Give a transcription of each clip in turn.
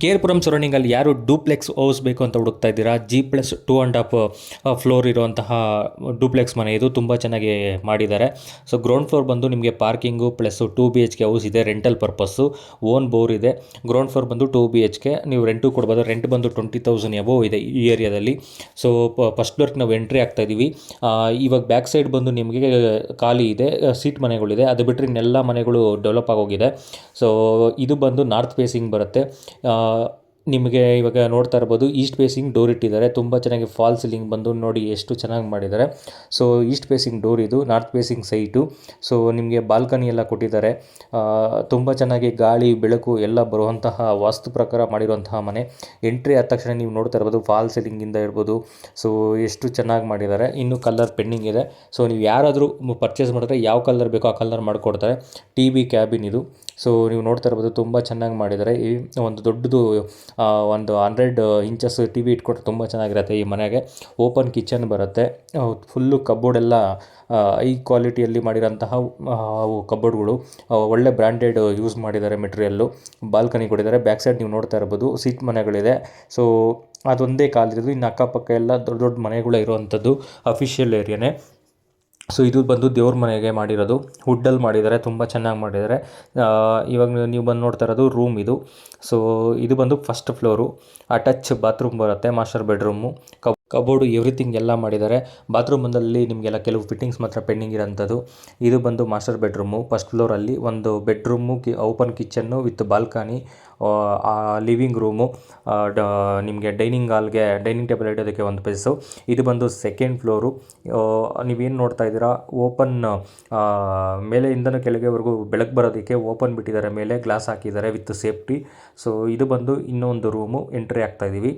ಕೇರ್ಪುರಂ ಸರೌಂಡಿಂಗಲ್ಲಿ ಯಾರು duplex house ಬೇಕು ಅಂತ ಹುಡುಕ್ತಾ ಇದ್ದೀರಾ, G+2.5 ಫ್ಲೋರ್ ಇರುವಂತಹ ಡೂಪ್ಲೆಕ್ಸ್ ಮನೆ ಇದು ತುಂಬ ಚೆನ್ನಾಗಿ ಮಾಡಿದ್ದಾರೆ. ಸೊ ಗ್ರೌಂಡ್ ಫ್ಲೋರ್ ಬಂದು ನಿಮಗೆ ಪಾರ್ಕಿಂಗು ಪ್ಲಸ್ 2 BHK ಹೌಸ್ ಇದೆ, ರೆಂಟಲ್ ಪರ್ಪಸ್ಸು, ಓನ್ ಬೋರ್ ಇದೆ. ಗ್ರೌಂಡ್ ಫ್ಲೋರ್ ಬಂದು 2 BHK, ನೀವು ರೆಂಟು ಕೊಡ್ಬೋದು. ರೆಂಟ್ ಬಂದು 20,000 ಎಬೋ ಇದೆ ಈ ಏರಿಯಾದಲ್ಲಿ. ಸೊ ಫಸ್ಟ್ ಫ್ಲೋರ್ಗೆ ನಾವು ಎಂಟ್ರಿ ಆಗ್ತಾ ಇದ್ದೀವಿ. ಇವಾಗ ಬ್ಯಾಕ್ ಸೈಡ್ ಬಂದು ನಿಮಗೆ ಖಾಲಿ ಇದೆ, ಸೀಟ್ ಮನೆಗಳಿದೆ. ಅದು ಬಿಟ್ಟರೆ ಇನ್ನೆಲ್ಲ ಮನೆಗಳು ಡೆವಲಪ್ ಆಗೋಗಿದೆ. ಸೊ ಇದು ಬಂದು ನಾರ್ತ್ ಫೇಸಿಂಗ್ ಬರುತ್ತೆ. ನಿಮಗೆ ಇವಾಗ ನೋಡ್ತಾ ಇರ್ಬೋದು ಈಸ್ಟ್ ಫೇಸಿಂಗ್ ಡೋರ್ ಇಟ್ಟಿದ್ದಾರೆ. ತುಂಬ ಚೆನ್ನಾಗಿ ಫಾಲ್ ಸೀಲಿಂಗ್ ಬಂದು ನೋಡಿ ಎಷ್ಟು ಚೆನ್ನಾಗಿ ಮಾಡಿದ್ದಾರೆ. ಸೊ ಈಸ್ಟ್ ಫೇಸಿಂಗ್ ಡೋರ್ ಇದು, ನಾರ್ತ್ ಫೇಸಿಂಗ್ ಸೈಟು. ಸೊ ನಿಮಗೆ ಬಾಲ್ಕನಿ ಎಲ್ಲ ಕೊಟ್ಟಿದ್ದಾರೆ. ತುಂಬ ಚೆನ್ನಾಗಿ ಗಾಳಿ ಬೆಳಕು ಎಲ್ಲ ಬರುವಂತಹ ವಾಸ್ತು ಪ್ರಕಾರ ಮಾಡಿರುವಂತಹ ಮನೆ. ಎಂಟ್ರಿ ಆದ ತಕ್ಷಣ ನೀವು ನೋಡ್ತಾ ಇರ್ಬೋದು ಫಾಲ್ ಸೀಲಿಂಗಿಂದ ಇರ್ಬೋದು. ಸೊ ಎಷ್ಟು ಚೆನ್ನಾಗಿ ಮಾಡಿದ್ದಾರೆ. ಇನ್ನೂ ಕಲರ್ ಪೆಂಡಿಂಗ್ ಇದೆ. ಸೊ ನೀವು ಯಾರಾದರೂ ಪರ್ಚೇಸ್ ಮಾಡಿದ್ರೆ ಯಾವ ಕಲರ್ ಬೇಕೋ ಆ ಕಲರ್ ಮಾಡಿಕೊಡ್ತಾರೆ. TV ಕ್ಯಾಬಿನ್ ಇದು. ಸೊ ನೀವು ನೋಡ್ತಾ ಇರ್ಬೋದು ತುಂಬ ಚೆನ್ನಾಗಿ ಮಾಡಿದ್ದಾರೆ. ಈ ಒಂದು ದೊಡ್ಡದು ಒಂದು 100 ಇಂಚಸ್ TV ಇಟ್ಕೊಟ್ರೆ ತುಂಬ ಚೆನ್ನಾಗಿರುತ್ತೆ ಈ ಮನೆಗೆ. ಓಪನ್ ಕಿಚನ್ ಬರುತ್ತೆ. ಫುಲ್ಲು ಕಬೋರ್ಡ್ ಎಲ್ಲ ಹೈ ಕ್ವಾಲಿಟಿಯಲ್ಲಿ ಮಾಡಿರೋಂತಹ ಕಬೋರ್ಡ್ಗಳು, ಒಳ್ಳೆ ಬ್ರ್ಯಾಂಡೆಡ್ ಯೂಸ್ ಮಾಡಿದ್ದಾರೆ ಮೆಟೀರಿಯಲ್ಲು. ಬಾಲ್ಕನಿ ಕೊಟ್ಟಿದ್ದಾರೆ. ಬ್ಯಾಕ್ ಸೈಡ್ ನೀವು ನೋಡ್ತಾ ಇರ್ಬೋದು ಸೀಟ್ ಮನೆಗಳಿದೆ. ಸೊ ಅದೊಂದೇ ಕಾಲಿರೋದು, ಇನ್ನು ಅಕ್ಕಪಕ್ಕ ಎಲ್ಲ ದೊಡ್ಡ ದೊಡ್ಡ ಮನೆಗಳೇ ಇರುವಂಥದ್ದು ಅಫಿಷಿಯಲ್ ಏರಿಯಾನೇ. ಸೊ ಇದು ಬಂದು ದೇವ್ರ ಮನೆಗೆ ಮಾಡಿರೋದು, ವುಡ್ಡಲ್ಲಿ ಮಾಡಿದ್ದಾರೆ, ತುಂಬ ಚೆನ್ನಾಗಿ ಮಾಡಿದ್ದಾರೆ. ಇವಾಗ ನೀವು ಬಂದು ನೋಡ್ತಾ ಇರೋದು ರೂಮ್ ಇದು. ಸೊ ಇದು ಬಂದು ಫಸ್ಟ್ ಫ್ಲೋರು, ಅಟ್ಯಾಚ್ ಬಾತ್ರೂಮ್ ಬರುತ್ತೆ, ಮಾಸ್ಟರ್ ಬೆಡ್ರೂಮು, ಕಬೋರ್ಡು ಎವ್ರಿಥಿಂಗ್ ಎಲ್ಲ ಮಾಡಿದ್ದಾರೆ. ಬಾತ್ರೂಮ್ ಬಂದಲ್ಲಿ ನಿಮಗೆಲ್ಲ ಕೆಲವು ಫಿಟ್ಟಿಂಗ್ಸ್ ಮಾತ್ರ ಪೆಂಡಿಂಗ್ ಇರೋಂಥದ್ದು. ಇದು ಬಂದು ಮಾಸ್ಟರ್ ಬೆಡ್ರೂಮು ಫಸ್ಟ್ ಫ್ಲೋರಲ್ಲಿ. ಒಂದು bedroom, open kitchen with balcony, living room, ನಿಮಗೆ ಡೈನಿಂಗ್ ಹಾಲ್ಗೆ ಡೈನಿಂಗ್ ಟೇಬಲ್ ಇಡೋದಕ್ಕೆ ಒಂದು ಪ್ಲೇಸು. ಇದು ಬಂದು ಸೆಕೆಂಡ್ ಫ್ಲೋರು. ನೀವೇನು ನೋಡ್ತಾ ಇದ್ದೀರಾ ಓಪನ್, ಮೇಲೆಯಿಂದನೂ ಕೆಳಗೆವರೆಗೂ ಬೆಳಕು ಬರೋದಕ್ಕೆ ಓಪನ್ ಬಿಟ್ಟಿದ್ದಾರೆ, ಮೇಲೆ ಗ್ಲಾಸ್ ಹಾಕಿದ್ದಾರೆ ವಿತ್ ಸೇಫ್ಟಿ. ಸೊ ಇದು ಬಂದು ಇನ್ನೊಂದು ರೂಮು, ಎಂಟ್ರಿ ಆಗ್ತಾ ಇದ್ದೀವಿ.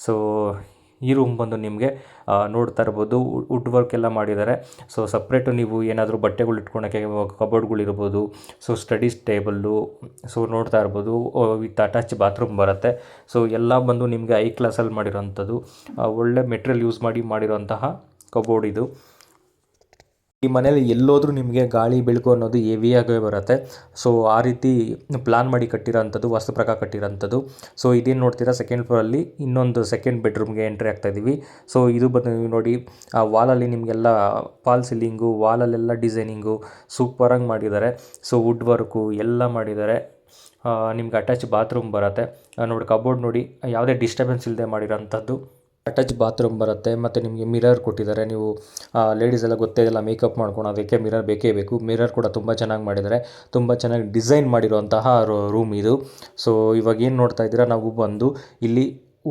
ಸೊ ಈ ರೂಮ್ ಬಂದು ನಿಮಗೆ ನೋಡ್ತಾ ಇರ್ಬೋದು ವುಡ್ ವರ್ಕ್ ಎಲ್ಲ ಮಾಡಿದ್ದಾರೆ. ಸೊ ಸಪ್ರೇಟು ನೀವು ಏನಾದರೂ ಬಟ್ಟೆಗಳು ಇಟ್ಕೊಳಕ್ಕೆ ಕಬೋರ್ಡ್ಗಳಿರ್ಬೋದು. ಸೊ ಸ್ಟಡೀಸ್ ಟೇಬಲ್ಲು, ಸೊ ನೋಡ್ತಾ ಇರ್ಬೋದು ವಿತ್ ಅಟ್ಯಾಚ್ ಬಾತ್ರೂಮ್ ಬರುತ್ತೆ. ಸೊ ಎಲ್ಲ ಬಂದು ನಿಮಗೆ ಹೈ ಕ್ಲಾಸಲ್ಲಿ ಮಾಡಿರೋಂಥದ್ದು, ಒಳ್ಳೆ ಮೆಟೀರಿಯಲ್ ಯೂಸ್ ಮಾಡಿರೋಂತಹ ಕಬೋರ್ಡ್ ಇದು. ಈ ಮನೇಲಿ ಎಲ್ಲೋದ್ರೂ ನಿಮಗೆ ಗಾಳಿ ಬೆಳಕು ಅನ್ನೋದು ಹೆವಿಯಾಗೇ ಬರುತ್ತೆ. ಸೊ ಆ ರೀತಿ ಪ್ಲಾನ್ ಮಾಡಿ ಕಟ್ಟಿರೋಂಥದ್ದು, ವಾಸ್ತು ಪ್ರಕಾರ ಕಟ್ಟಿರೋಂಥದ್ದು. ಸೊ ಇದೇನು ನೋಡ್ತೀರಾ ಸೆಕೆಂಡ್ ಫ್ಲೋರಲ್ಲಿ ಇನ್ನೊಂದು ಸೆಕೆಂಡ್ ಬೆಡ್ರೂಮ್ಗೆ ಎಂಟ್ರಿ ಆಗ್ತಾ ಇದ್ದೀವಿ. ಸೊ ಇದು ಬಂದು ನೀವು ನೋಡಿ ಆ ವಾಲಲ್ಲಿ ನಿಮಗೆಲ್ಲ ಫಾಲ್ ಸೀಲಿಂಗು, ವಾಲಲ್ಲೆಲ್ಲ ಡಿಸೈನಿಂಗು ಸೂಪರಾಗಿ ಮಾಡಿದ್ದಾರೆ. ಸೊ ವುಡ್ ವರ್ಕು ಎಲ್ಲ ಮಾಡಿದ್ದಾರೆ. ನಿಮ್ಗೆ ಅಟ್ಯಾಚ್ ಬಾತ್ರೂಮ್ ಬರುತ್ತೆ ನೋಡಿ. ಕಬೋರ್ಡ್ ನೋಡಿ ಯಾವುದೇ ಡಿಸ್ಟರ್ಬೆನ್ಸ್ ಇಲ್ಲದೆ ಮಾಡಿರೋಂಥದ್ದು ಅಟ್ಯಾಚ್ ಬಾತ್ರೂಮ್ ಬರುತ್ತೆ. ಮತ್ತು ನಿಮಗೆ ಮಿರರ್ ಕೊಟ್ಟಿದ್ದಾರೆ. ನೀವು ಲೇಡೀಸ್ ಎಲ್ಲ ಗೊತ್ತೇ ಇಲ್ಲ, ಮೇಕಪ್ ಮಾಡ್ಕೊಳೋದಕ್ಕೆ ಮಿರರ್ ಬೇಕೇ ಬೇಕು. ಮಿರರ್ ಕೂಡ ತುಂಬ ಚೆನ್ನಾಗಿ ಮಾಡಿದ್ದಾರೆ. ತುಂಬ ಚೆನ್ನಾಗಿ ಡಿಸೈನ್ ಮಾಡಿರುವಂತಹ ರೂಮ್ ಇದು. ಸೊ ಇವಾಗ ಏನು ನೋಡ್ತಾ ಇದ್ದೀರಾ, ನಾವು ಬಂದು ಇಲ್ಲಿ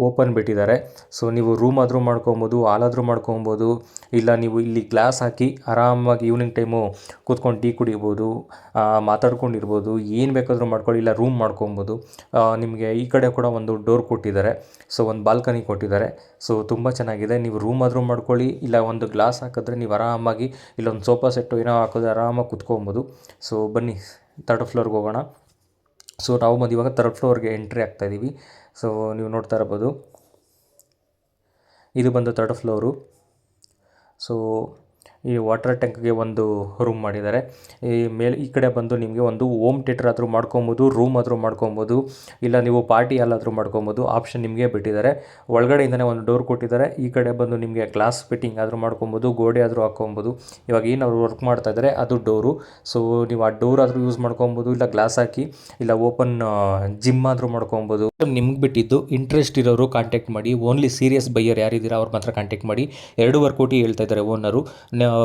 ಓಪನ್ ಬಿಟ್ಟಿದ್ದಾರೆ. ಸೊ ನೀವು ರೂಮ್ ಆದರೂ ಮಾಡ್ಕೊಬೋದು, ಹಾಲಾದರೂ ಮಾಡ್ಕೊಬೋದು, ಇಲ್ಲ ನೀವು ಇಲ್ಲಿ ಗ್ಲಾಸ್ ಹಾಕಿ ಆರಾಮಾಗಿ ಈವ್ನಿಂಗ್ ಟೈಮು ಕೂತ್ಕೊಂಡು ಟೀ ಕುಡಿಬೋದು, ಮಾತಾಡ್ಕೊಂಡಿರ್ಬೋದು, ಏನು ಬೇಕಾದರೂ ಮಾಡ್ಕೊಳ್ಳಿ. ಇಲ್ಲ ರೂಮ್ ಮಾಡ್ಕೊಬೋದು. ನಿಮಗೆ ಈ ಕಡೆ ಕೂಡ ಒಂದು ಡೋರ್ ಕೊಟ್ಟಿದ್ದಾರೆ. ಸೊ ಒಂದು ಬಾಲ್ಕನಿ ಕೊಟ್ಟಿದ್ದಾರೆ. ಸೊ ತುಂಬ ಚೆನ್ನಾಗಿದೆ. ನೀವು ರೂಮ್ ಆದರೂ ಮಾಡ್ಕೊಳ್ಳಿ, ಇಲ್ಲ ಒಂದು ಗ್ಲಾಸ್ ಹಾಕಿದ್ರೆ ನೀವು ಆರಾಮಾಗಿ ಇಲ್ಲೊಂದು ಸೋಫಾ ಸೆಟ್ಟು ಏನೋ ಹಾಕಿದ್ರೆ ಆರಾಮಾಗಿ ಕೂತ್ಕೊಬೋದು. ಸೊ ಬನ್ನಿ ಥರ್ಡ್ ಫ್ಲೋರ್ಗೆ ಹೋಗೋಣ. ಸೊ ನಾವು ಬಂದು ಇವಾಗ ಥರ್ಡ್ ಫ್ಲೋರ್ಗೆ ಎಂಟ್ರಿ ಆಗ್ತಾಯಿದ್ದೀವಿ. ಸೊ ನೀವು ನೋಡ್ತಾ ಇರ್ಬೋದು ಇದು ಬಂದು ಥರ್ಡ್ ಫ್ಲೋರು. ಸೊ ಈ ವಾಟರ್ ಟ್ಯಾಂಕ್ಗೆ ಒಂದು ರೂಮ್ ಮಾಡಿದ್ದಾರೆ. ಈ ಕಡೆ ಬಂದು ನಿಮಗೆ ಒಂದು ಹೋಮ್ ಥಿಯೇಟರ್ ಆದರೂ ಮಾಡ್ಕೊಬೋದು, ರೂಮ್ ಆದರೂ ಮಾಡ್ಕೊಬೋದು, ಇಲ್ಲ ನೀವು ಪಾರ್ಟಿ ಹಾಲಾದರೂ ಮಾಡ್ಕೊಬೋದು. ಆಪ್ಷನ್ ನಿಮಗೆ ಬಿಟ್ಟಿದ್ದಾರೆ. ಒಳಗಡೆಯಿಂದನೇ ಒಂದು ಡೋರ್ ಕೊಟ್ಟಿದ್ದಾರೆ. ಈ ಕಡೆ ಬಂದು ನಿಮಗೆ ಗ್ಲಾಸ್ ಫಿಟ್ಟಿಂಗ್ ಆದರೂ ಮಾಡ್ಕೊಬೋದು, ಗೋಡೆ ಆದರೂ ಹಾಕ್ಕೊಬೋದು. ಇವಾಗ ಏನು ಅವ್ರು ವರ್ಕ್ ಮಾಡ್ತಾ ಇದ್ದಾರೆ ಅದು ಡೋರು. ಸೊ ನೀವು ಆ ಡೋರ್ ಆದರೂ ಯೂಸ್ ಮಾಡ್ಕೊಬೋದು, ಇಲ್ಲ ಗ್ಲಾಸ್ ಹಾಕಿ, ಇಲ್ಲ ಓಪನ್ ಜಿಮ್ ಆದರೂ ಮಾಡ್ಕೊಬೋದು. ನಿಮ್ಗೆ ಬಿಟ್ಟಿದ್ದು. ಇಂಟ್ರೆಸ್ಟ್ ಇರೋರು ಕಾಂಟ್ಯಾಕ್ಟ್ ಮಾಡಿ. ಓನ್ಲಿ ಸೀರಿಯಸ್ ಬೈಯರ್ ಯಾರಿದ್ದೀರಾ ಅವ್ರ ಮಾತ್ರ ಕಾಂಟ್ಯಾಕ್ಟ್ ಮಾಡಿ. 2.5 ಕೋಟಿ ಹೇಳ್ತಾ ಇದ್ದಾರೆ ಓನರು.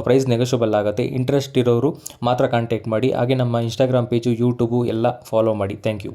ಪ್ರೈಸ್ ನೆಗೋಷಿಯಬಲ್ ಆಗುತ್ತೆ. ಇಂಟ್ರೆಸ್ಟ್ ಇರೋರು ಮಾತ್ರ ಕಾಂಟ್ಯಾಕ್ಟ್ ಮಾಡಿ. ಹಾಗೆ ನಮ್ಮ ಇನ್ಸ್ಟಾಗ್ರಾಮ್ ಪೇಜು, ಯೂಟ್ಯೂಬು ಎಲ್ಲ ಫಾಲೋ ಮಾಡಿ. Thank you.